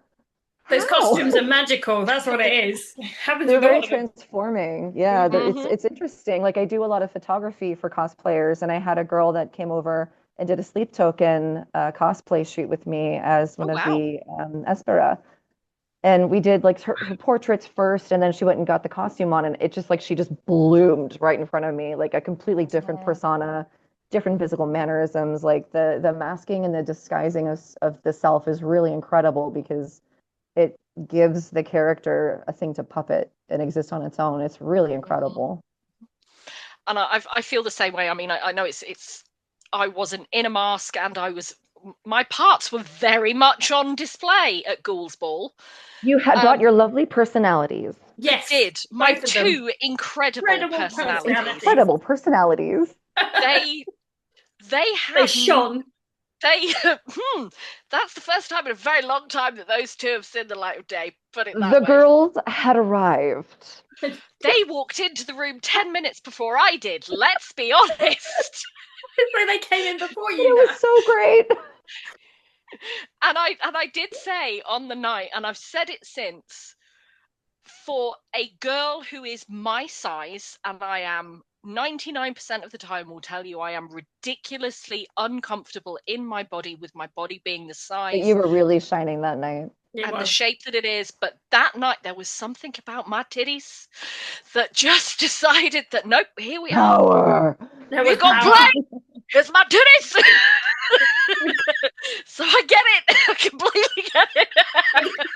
Those costumes are magical. That's what it is. They're very transforming. Yeah, it's interesting. Like, I do a lot of photography for cosplayers, and I had a girl that came over and did a Sleep Token cosplay shoot with me as one of the Espera. And we did like her portraits first, and then she went and got the costume on, and it just like she just bloomed right in front of me, like a completely different persona, different physical mannerisms. Like the masking and the disguising of the self is really incredible because it gives the character a thing to puppet and exist on its own. It's really incredible. And I feel the same way. I mean, I know it's I wasn't in a mask, and my parts were very much on display at Ghouls Ball. You had brought your lovely personalities. Yes, I did. My two incredible personalities. Incredible personalities. They shone. That's the first time in a very long time that those two have seen the light of day. Put it that way. The girls had arrived. They walked into the room 10 minutes before I did. Let's be honest. So they came in before you. It was so great. And I did say on the night, and I've said it since, for a girl who is my size, and I am 99% of the time will tell you I am ridiculously uncomfortable in my body, with my body being the size. But you were really shining that night. And the shape that it is. But that night there was something about my titties that just decided that nope, here we are. We've got play. It's my titties. So I get it. I completely get it.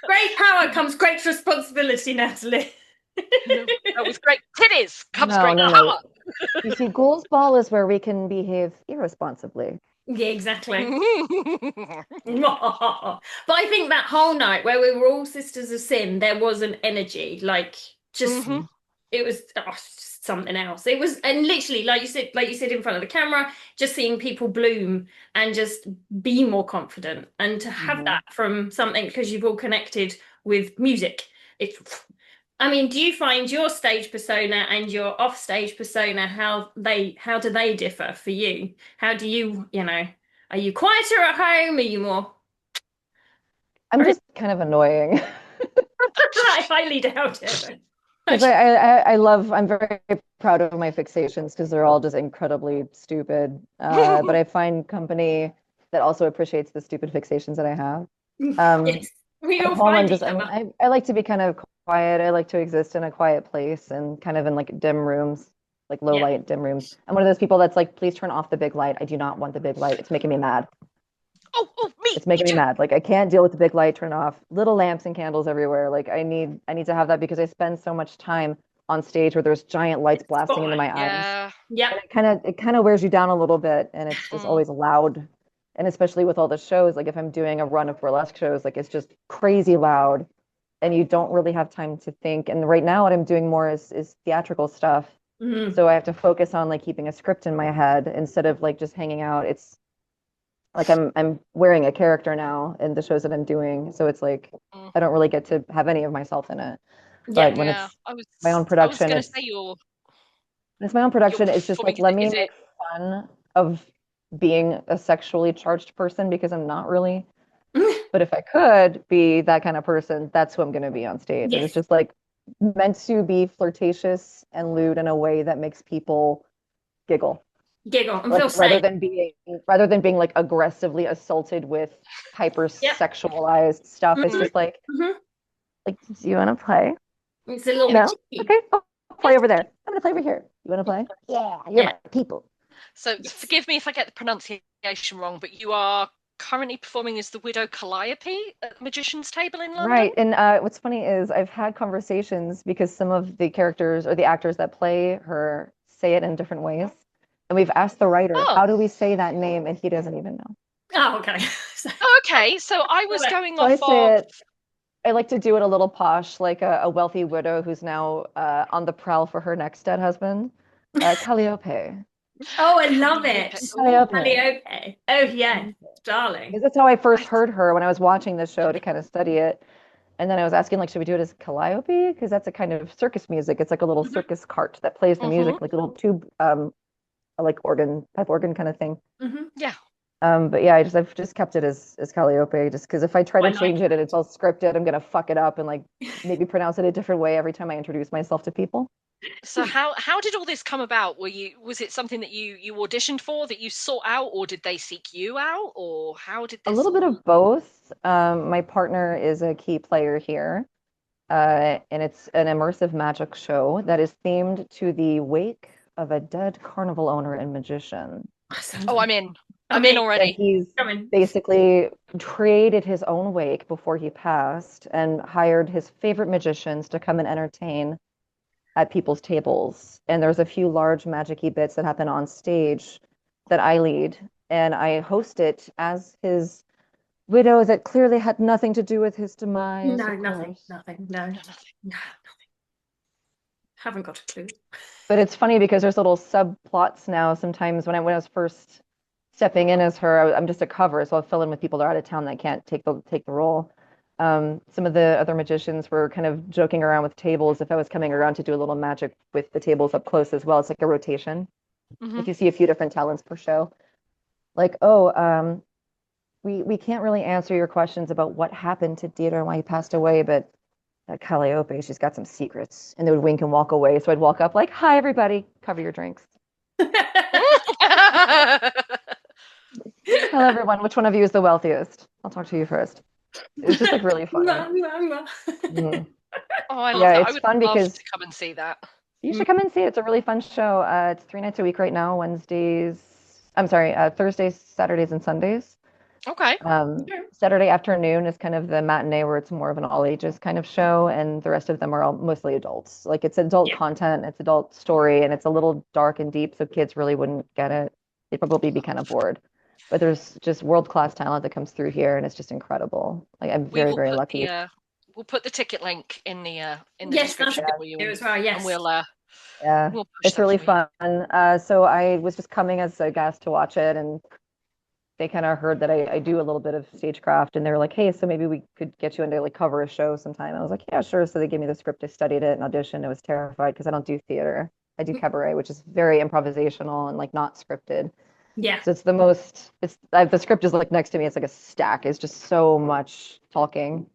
Great power comes great responsibility, Natalie. With great titties comes great power. You see, Ghouls Ball is where we can behave irresponsibly. Yeah, exactly. But I think that whole night where we were all Sisters of Sin, there was an energy, like just it was just something else. It was, and literally, like you said in front of the camera, just seeing people bloom and just be more confident, and to have that from something, because you've all connected with music. I mean, do you find your stage persona and your off-stage persona, how do they differ for you? How do you, are you quieter at home? Are you more? I'm just kind of annoying. I highly doubt it. Because I'm very proud of my fixations because they're all just incredibly stupid. But I find company that also appreciates the stupid fixations that I have. Yes. We all find each other. I like to be kind of quiet. I like to exist in a quiet place and kind of in like dim rooms, like low light dim rooms. I'm one of those people that's like, please turn off the big light. I do not want the big light. It's making me mad. Oh, me. It's making me mad. Like, I can't deal with the big light. Turn off. Little lamps and candles everywhere. Like, I need to have that because I spend so much time on stage where there's giant lights blasting into my eyes. Yeah. And it kind of wears you down a little bit, and it's just always loud And especially with all the shows, like if I'm doing a run of burlesque shows, like it's just crazy loud and you don't really have time to think. And right now what I'm doing more is theatrical stuff. So I have to focus on like keeping a script in my head instead of like just hanging out. It's like I'm wearing a character now in the shows that I'm doing. So it's like I don't really get to have any of myself in it. But when Yeah, it's my own production, going to say it's my own you're production, it's just performing. like let me Is make it? fun of being a sexually charged person because I'm not really. But if I could be that kind of person, that's who I'm going to be on stage. And it's Yes. just like meant to be flirtatious and lewd in a way that makes people giggle. Giggle and Like feel safe. rather than being like aggressively assaulted with hyper Yep. sexualized stuff. It's just like do you want to play? It's a little No? cheeky. Okay, I'll play over there. I'm gonna play over here. You want to play? Yeah, you're my people. So forgive me if I get the pronunciation wrong, but you are currently performing as the Widow Calliope at the Magician's Table in London? Right. And what's funny is I've had conversations because some of the characters or the actors that play her say it in different ways. And we've asked the writer, how do we say that name? And he doesn't even know. Oh, okay. Okay, so I was going So off I say of. it, I like to do it a little posh, like a wealthy widow who's now on the prowl for her next dead husband. Calliope. Oh, I love it. Calliope. Calliope. Oh, yeah, darling. Because that's how I first heard her when I was watching the show to kind of study it. And then I was asking, like, should we do it as Calliope? Because that's a kind of circus music. It's like a little circus cart that plays the music, like a little tube, like pipe organ kind of thing. Yeah. But yeah, I've just kept it as Calliope, just because if I try to like change it and it's all scripted, I'm gonna fuck it up and like maybe pronounce it a different way every time I introduce myself to people. So how did all this come about? Was it something that you auditioned for, that you sought out, or did they seek you out, or how did A this little bit all? of both. My partner is a key player here, and it's an immersive magic show that is themed to the wake of a dead carnival owner and magician. Oh, I'm in. I'm in And already. he's basically created his own wake before he passed and hired his favorite magicians to come and entertain at people's tables. And there's a few large magic-y bits that happen on stage that I lead, and I host it as his widow that clearly had nothing to do with his demise. No, of nothing, course. nothing, no, Nothing. no, nothing. Haven't got a clue. But it's funny because there's little subplots now. Sometimes when I was first stepping in as her, I'm just a cover, so I'll fill in with people that are out of town that can't take the role. Some of the other magicians were kind of joking around with tables if I was coming around to do a little magic with the tables up close as well. It's like a rotation. If you see a few different talents per show, like, oh, we can't really answer your questions about what happened to Dieter and why he passed away, but Calliope, she's got some secrets. And they would wink and walk away. So I'd walk up like, hi, everybody, cover your drinks. Hello, everyone. Which one of you is the wealthiest? I'll talk to you first. It's just like really funny. Oh, I love Yeah, that. it's I would fun love because to come and see that. you should come and see it. It's a really fun show. It's 3 nights a week right now, Thursdays, Saturdays, and Sundays. Okay. Saturday afternoon is kind of the matinee where it's more of an all ages kind of show, and the rest of them are all mostly adults. Like it's adult content, it's adult story, and it's a little dark and deep, so kids really wouldn't get it. They'd probably be kind of bored. But there's just world-class talent that comes through here, and it's just incredible. Like I'm very, very lucky. We'll put the ticket link in the yes, description for you as well. Yes, and we'll push it's really fun. You. So I was just coming as a guest to watch it, and they kind of heard that I do a little bit of stagecraft, and they were like, hey, so maybe we could get you into like cover a show sometime. I was like, yeah, sure. So they gave me the script. I studied it and auditioned. I was terrified because I don't do theater. I do cabaret, which is very improvisational and like not scripted. Yeah. So the script is like next to me. It's like a stack. It's just so much talking.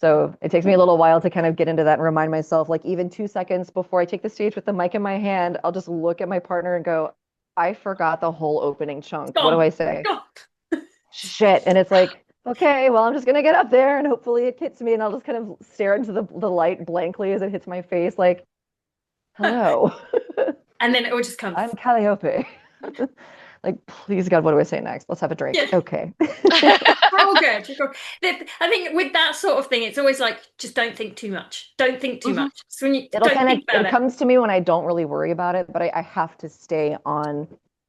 So it takes me a little while to kind of get into that and remind myself, like even 2 seconds before I take the stage with the mic in my hand, I'll just look at my partner and go, I forgot the whole opening chunk. What do I say? Shit. And it's like, okay, well, I'm just going to get up there and hopefully it hits me. And I'll just kind of stare into the light blankly as it hits my face, like, hello. And then it will just come. I'm Calliope. Like, please God, what do I say next? Let's have a drink. Yeah. Okay. Oh, good. I think with that sort of thing, it's always like, just don't think too much. Don't think too much. So when you it comes to me when I don't really worry about it, but I have to stay on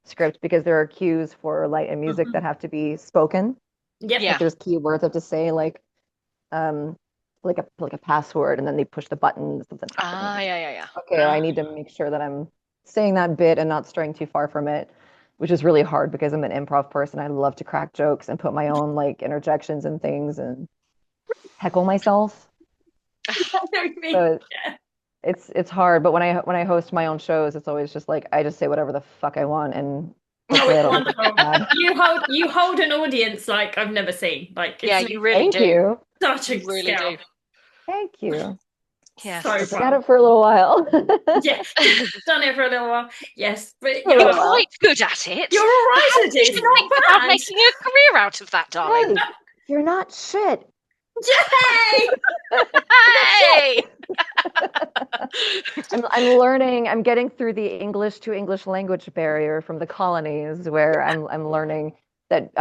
script because there are cues for light and music that have to be spoken. Yep. Yeah. Like there's key words I have to say, like a password, and then they push the button, something's happening. Yeah. Okay, I need to make sure that I'm saying that bit and not straying too far from it, which is really hard because I'm an improv person. I love to crack jokes and put my own like interjections and things and heckle myself. So it's hard, but when I host my own shows, it's always just like I just say whatever the fuck I want, and hopefully I don't look bad. You hold an audience like I've never seen. Like Yeah, it's you really Thank do. you. such a You really skill. do. Thank you. Yes. So I've fun. got it for a little while. Yeah, done it for a little while. Yes, but For a You're little while. quite good at it. you're all right How at did it. you think about Not making a career out of that, darling? Hey, you're not shit. bad. Hey! I'm learning. I'm getting through the English to English language barrier from the colonies, where I'm learning that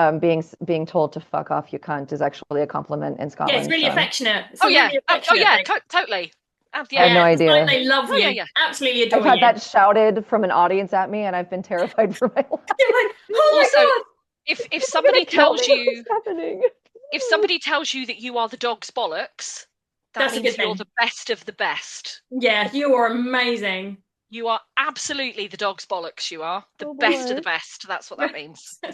being told to fuck off, you cunt, is actually a compliment in Scotland. Yeah, it's really affectionate. It's Oh a yeah. really Oh affectionate yeah. thing. Totally. I have no It's idea. like they love Oh, you. yeah. Absolutely adore I've had you. that shouted from an audience at me, and I've been terrified for my life. You're like, oh Also, my god. if They're somebody gonna kill tells me. you What's happening? if somebody tells you that you are the dog's bollocks, that That's a means good you're thing. the best of the best. Yeah, you are amazing. You are absolutely the dog's bollocks. You are the Oh, best of boy. the best. That's what that means. Yeah,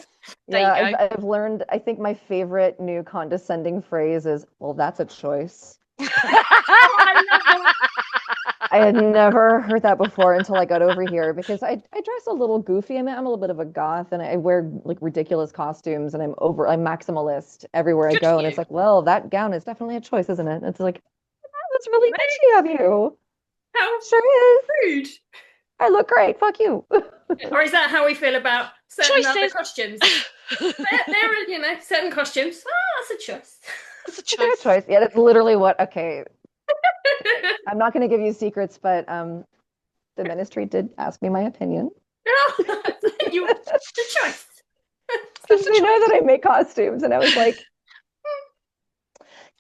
There you go. I've learned. I think my favorite new condescending phrase is, "Well, that's a choice." Oh, I love that. I had never heard that before until I got over here because I dress a little goofy. I'm a little bit of a goth and I wear like ridiculous costumes and I'm maximalist everywhere I Good go. for And it's you. like, well, that gown is definitely a choice, isn't it? And it's like, oh, that's really bitchy of you. How Sure is. rude. I look great. Fuck you. Or is that how we feel about certain other Choices. costumes? there are, certain costumes. Oh, that's a choice. That's a Fair choice. choice. Yeah, that's literally what. Okay, I'm not going to give you secrets, but the ministry did ask me my opinion. It's a choice. Because they know that I make costumes, and I was like,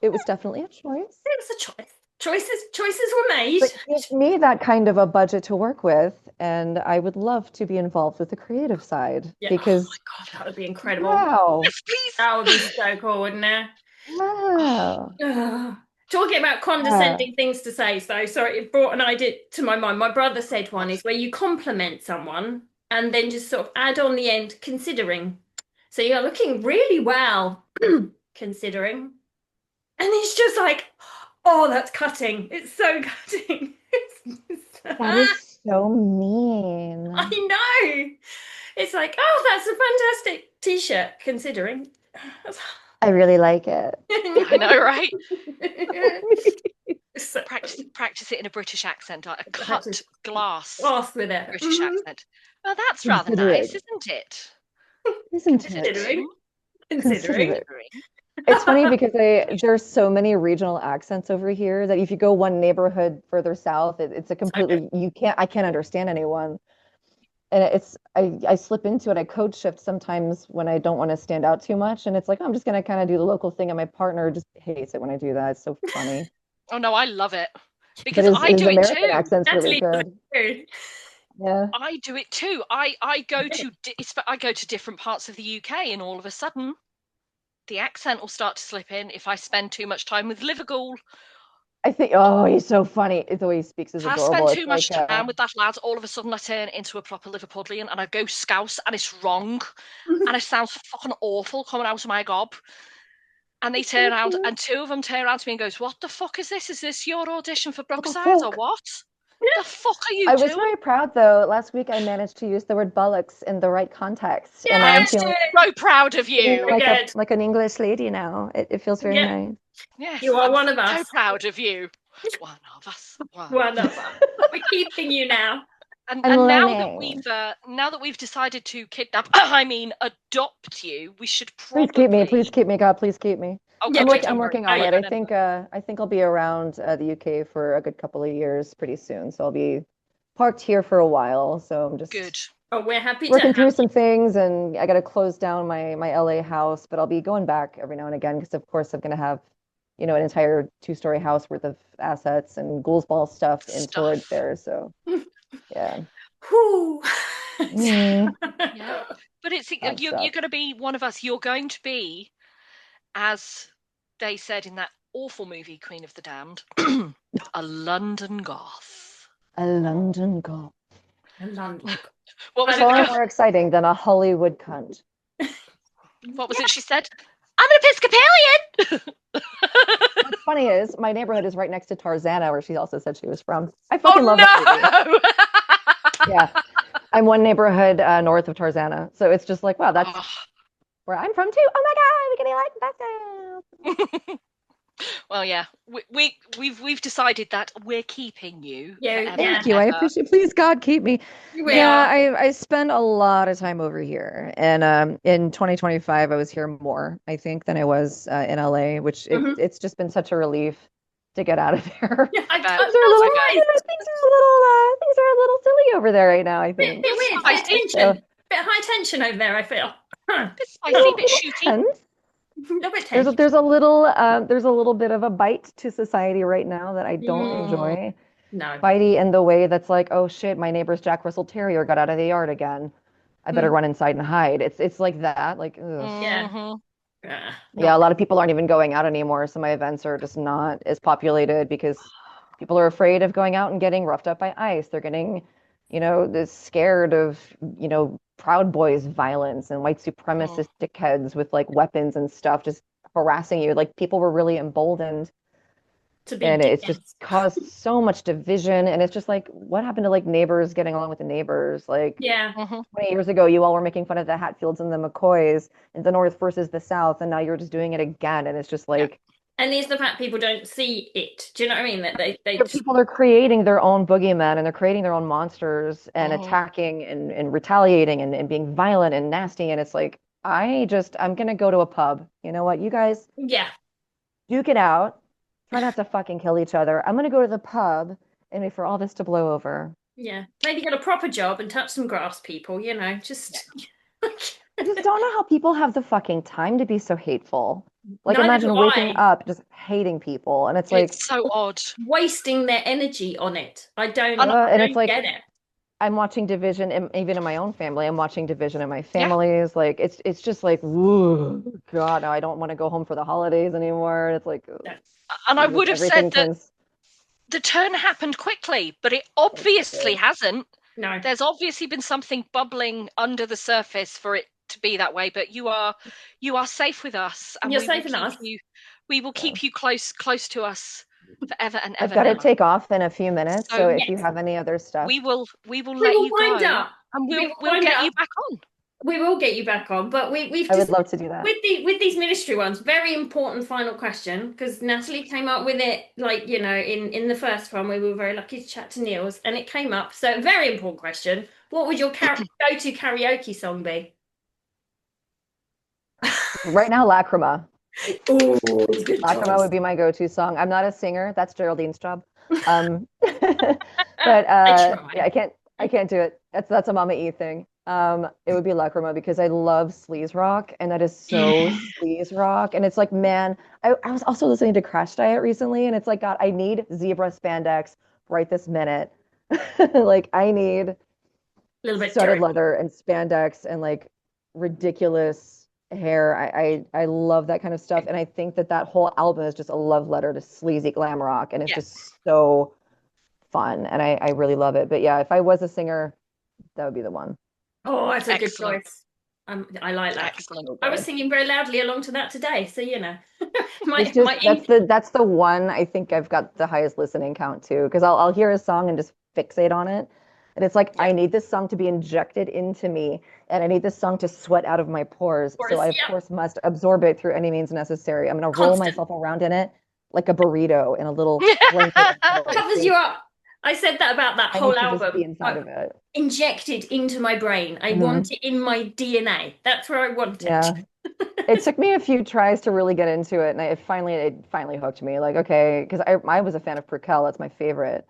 it was definitely a choice. It was a choice. Choices were made. But give me that kind of a budget to work with, and I would love to be involved with the creative side. Yeah. Because oh my god, that would be incredible. wow, Yes, please. That would be so cool, wouldn't it? wow. Ugh. Talking about condescending things to say, so sorry, it brought an idea to my mind. My brother said one is where you compliment someone and then just sort of add on the end, considering. So you're looking really well, considering. And it's just like, oh, that's cutting. It's so cutting. That is so mean. I know. It's like, oh, that's a fantastic t-shirt, considering. I really like it. I know, right? So, Practice it in a British accent, like a cut glass Glass with it. British accent. Well, that's rather Considering. nice, isn't it? Isn't Considering. it? Considering. It's funny because there's so many regional accents over here that if you go one neighborhood further south, it's a completely I can't understand anyone. And I slip into it. I code shift sometimes when I don't want to stand out too much, and it's like, oh, I'm just gonna kind of do the local thing, and my partner just hates it when I do that. It's so funny. Oh no, I love it because But I do it American too. accent's really Natalie, good. Yeah. I do it too. I go to different parts of the UK, and all of a sudden, the accent will start to slip in if I spend too much time with Liverpool. I think, oh, he's so funny. The way he speaks is If I adorable. spend too much like, time with that lad, all of a sudden I turn into a proper Liverpudlian and I go scouse and it's wrong. And it sounds fucking awful coming out of my gob. And they turn around and two of them turn around to me and goes, what the fuck is this? Is this your audition for Brookside or what? The fuck are you I doing? was very proud though. Last week I managed to use the word bollocks in the right context. Yeah, and I I'm am feeling so proud of you. like an English lady now. It feels very nice. Yes, you are I'm one of so us. proud of you. One of us. One of us. We're keeping you now. And I'm now learning. that we've decided to kidnap, I mean adopt you, we should probably. Please keep me, God, please keep me. Okay, I'm working on it. No, I think I'll be around the UK for a good couple of years pretty soon. So I'll be parked here for a while. So I'm just good. Oh, we're happy to working through have some things, and I got to close down my LA house, but I'll be going back every now and again because of course I'm going to have, an entire 2-story house worth of assets and Ghouls Ball stuff in storage there. So yeah. Whew. Yeah. But Bad you're stuff. going to be one of us. You're going to be, as they said in that awful movie, Queen of the Damned, a London goth. A London goth. London. What was it? Far more exciting than a Hollywood cunt. What was it she said? I'm an Episcopalian! What's funny is my neighborhood is right next to Tarzana, where she also said she was from. I Oh fucking love that movie. no! Yeah, I'm one neighborhood north of Tarzana, so it's just like, wow, that's where I'm from too. Oh my god, we're getting like that. Well, yeah, we've decided that we're keeping you. Yeah, forever Thank and you. I ever. appreciate. Please, God, keep me. we Yeah, are. I spend a lot of time over here, and in 2025, I was here more, I think, than I was in LA, which Mhm. it's just been such a relief to get out of there. Yeah, I bet. I'm Things are a not little, surprised. things are a little silly over there right now, I think. Bit weird, Spicy. bit tension, bit high tension over there. I feel. Bit spicy, bit Little shooty. tense. A bit There's tense. there's a little bit of a bite to society right now that I don't Mm. enjoy. No. Bitey in the way that's like, oh shit, my neighbor's Jack Russell Terrier got out of the yard again. I better run inside and hide. It's like that. Like, ugh. Yeah. Mm-hmm. Yeah, a lot of people aren't even going out anymore, so my events are just not as populated because people are afraid of going out and getting roughed up by ICE. They're getting, scared of, Proud Boys violence and white Mm. supremacist dickheads with like weapons and stuff just harassing you. Like people were really emboldened, To be and it's just dickheads. caused so much division. And it's just like, what happened to like neighbors getting along with the neighbors? Like Yeah. Mm-hmm. 20 years ago, you all were making fun of the Hatfields and the McCoys and the North versus the South, and now you're just doing it again. And it's just Yeah. like, And it's the fact people don't see it. Do you know what I mean? That they just people are creating their own boogeymen and they're creating their own monsters and Mm-hmm. attacking and retaliating and being violent and nasty. And it's like, I'm gonna go to a pub. You know what? You guys yeah. duke it out. Try not to fucking kill each other. I'm gonna go to the pub and wait for all this to blow over. Yeah. Maybe get a proper job and touch some grass people, just I just don't know how people have the fucking time to be so hateful. Like, neither do imagine waking I. up just hating people, and it's like, It's so odd. Wasting their energy on it. I don't And I and it's don't like get it. I'm watching division, even in my own family. I'm watching division in my yeah, families. Like, it's just like, whoa, God, no, I don't want to go home for the holidays anymore. It's like, No. and I would have said everything that turns. the turn happened quickly, but it obviously hasn't. No. There's obviously been something bubbling under the surface for it to be that way. But you are safe with us, and You're we will safe keep enough. you. We will Yeah. keep you close to us forever and I've ever got and to ever. take off in a few minutes. So So if you Yes. have any other stuff, we will We let will you wind go, up. and We will we'll wind get up. you back on. We will get you back on, but we've I just would love to do that. with these ministry ones, very important final question, because Natalie came up with it like, in the first one we were very lucky to chat to Niels and it came up. So very important question. What would your go-to karaoke song be? Right now, Lacrima. Oh, good Lacrima choice. would be my go-to song. I'm not a singer. That's Geraldine's job. But I try. yeah, I can't do it. That's a Mama E thing. It would be Lacrima because I love sleaze rock, and that is so sleaze rock. And it's like, man, I was also listening to Crash Diet recently, and it's like, God, I need zebra spandex right this minute. Like, I need A little bit studded dirty. leather and spandex and like ridiculous hair. I love that kind of stuff, and I think that whole album is just a love letter to sleazy glam rock, and it's Yeah. just so fun, and I really love it. But yeah, if I was a singer, that would be the one. Oh, that's a good Excellent. choice. I like that. Excellent. I was singing very loudly along to that today, so It's my just that's the one I think I've got the highest listening count to, because I'll hear a song and just fixate on it. And it's like, Yeah. I need this song to be injected into me, and I need this song to sweat out of my pores. So I, of yeah. course, must absorb it through any means necessary. I'm going to roll Constant. myself around in it like a burrito in a little blanket. Covers you up. I said that about that I whole need to just be album. inside of it. Injected into my brain. I Mhm. want it in my DNA. That's where I want it. Yeah. It took me a few tries to really get into it, and it finally hooked me. Like, okay, because I was a fan of Purcell. That's my favorite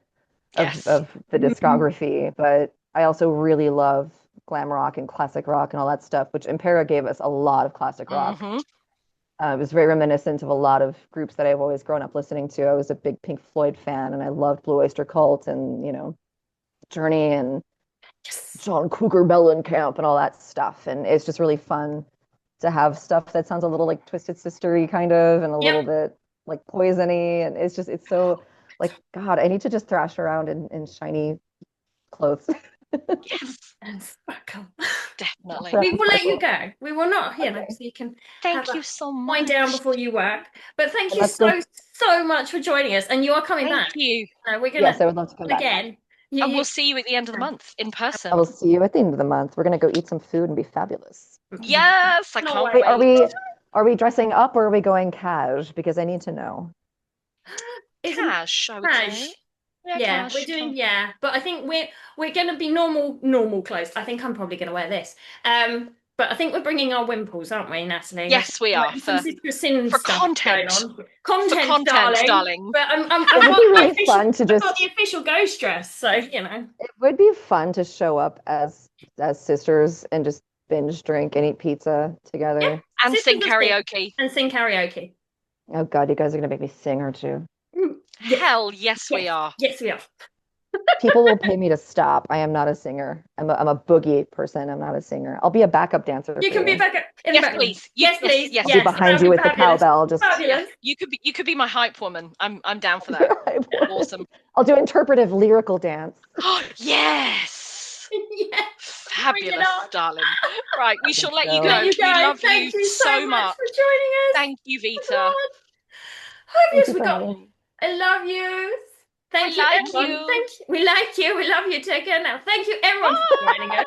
Yes. of the Mhm. discography. But I also really love glam rock and classic rock and all that stuff, which Impera gave us a lot of classic rock. Mm-hmm. It was very reminiscent of a lot of groups that I've always grown up listening to. I was a big Pink Floyd fan, and I loved Blue Oyster Cult and, Journey and John Cougar Mellencamp and all that stuff. And it's just really fun to have stuff that sounds a little like Twisted Sister-y kind of, and a little bit like Poison-y. And it's so like, God, I need to just thrash around in shiny clothes. Yes, And sparkle. definitely. We will let you go. We will not, so you can Thank you so much. wind down before you work. But thank you Let's so, go. so much for joining us. And you are coming Thank back. you. No, we're gonna Yes, I would love to come back. again. And we'll see you at the end of the month in person. I will see you at the end of the month. We're gonna go eat some food and be fabulous. Yes, I No can't way. wait. Are we dressing up or are we going cash? Because I need to know. Cash, I would say. Yeah, cash, we're doing but I think we're gonna be normal clothes. I think I'm probably gonna wear this. But I think we're bringing our wimples, aren't we, Natalie? Yes, we are Some Sister Sin for stuff content. going on. Content, For content, darling. But It would be really fun to I've got the official ghost dress, so you know. It would be fun to show up as sisters and just binge drink and eat pizza together. Yeah. And sing karaoke. And sing karaoke. Oh God, you guys are gonna make me sing, aren't you? Yes. Hell, yes, we are. Yes, we are. People will pay me to stop. I am not a singer. I'm a boogie person. I'm not a singer. I'll be a backup dancer. You can be backup. Yes, please. Yes, please. Yes. I'll be behind you with the cowbell. Just fabulous. You could be my hype woman. I'm down for that. Awesome. I'll do interpretive lyrical dance. Yes. Yes. Fabulous, darling. Right, we shall let you go. Let you go. We love Thank you so for much. joining us. Thank you, Vita. I love you. Thank you, everyone. Thank you. We like you. We love you. Take care now. Thank you, everyone, for joining us.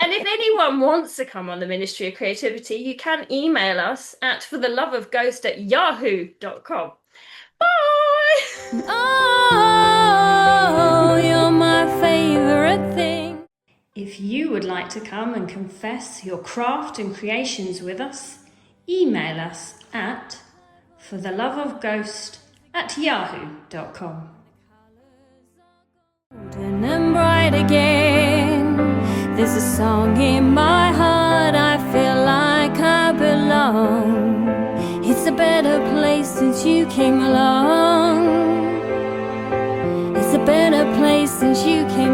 And if anyone wants to come on the Ministry of Creativity, you can email us at fortheloveofghost@yahoo.com. Bye. Oh, you're my favorite thing. If you would like to come and confess your craft and creations with us, email us at fortheloveofghost@yahoo.com. And bright again. There's a song in my heart. I feel like I belong. It's a better place since you came along. It's a better place since you came